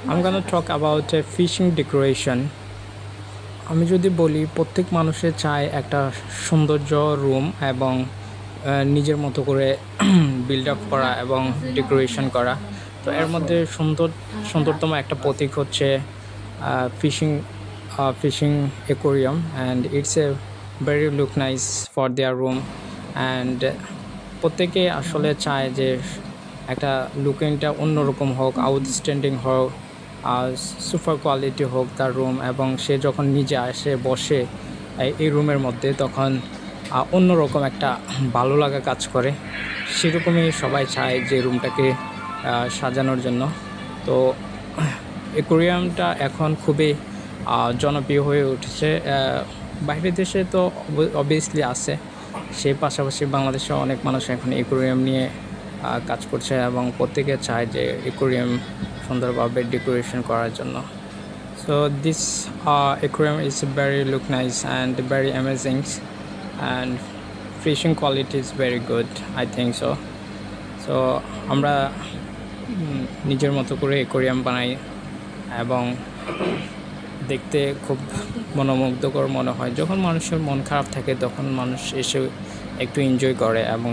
I'm gonna talk about a fishing decoration. আমি যদি বলি প্রত্যেক মানুষের চায় একটা সৌন্দর্য রুম এবং নিজের মতো করে বিল্ড আপ করা এবং ডেকোরেশন করা। তো এর মধ্যে সুন্দরতম একটা প্রতীক হচ্ছে fishing fishing aquarium, and it's a very look nice for their room. And প্রত্যেকে আসলে চায় যে একটা লুকিংটা অন্যরকম হোক, আউটস্ট্যান্ডিং হোক, সুপার কোয়ালিটি হোক তার রুম, এবং সে যখন নিজে আসে বসে এই রুমের মধ্যে তখন অন্যরকম একটা ভালো লাগা কাজ করে। সেরকমই সবাই চায় যে রুমটাকে সাজানোর জন্য। তো অ্যাকোরিয়ামটা এখন খুবই জনপ্রিয় হয়ে উঠেছে। বাইরের দেশে তো অবভিয়াসলি আছে, সেই পাশাপাশি বাংলাদেশে অনেক মানুষ এখন অ্যাকোরিয়াম নিয়ে কাজ করছে এবং প্রত্যেকে চায় যে অ্যাকোরিয়াম সুন্দরভাবে ডেকোরেশন করার জন্য। So this aquarium is very look nice and very amazing, and fishing quality is very good, I think so. So আমরা নিজের মতো করে অ্যাকোরিয়াম বানাই এবং দেখতে খুব মনোমুগ্ধকর মনে হয়। যখন মানুষের মন খারাপ থাকে তখন মানুষ এসে একটু এনজয় করে এবং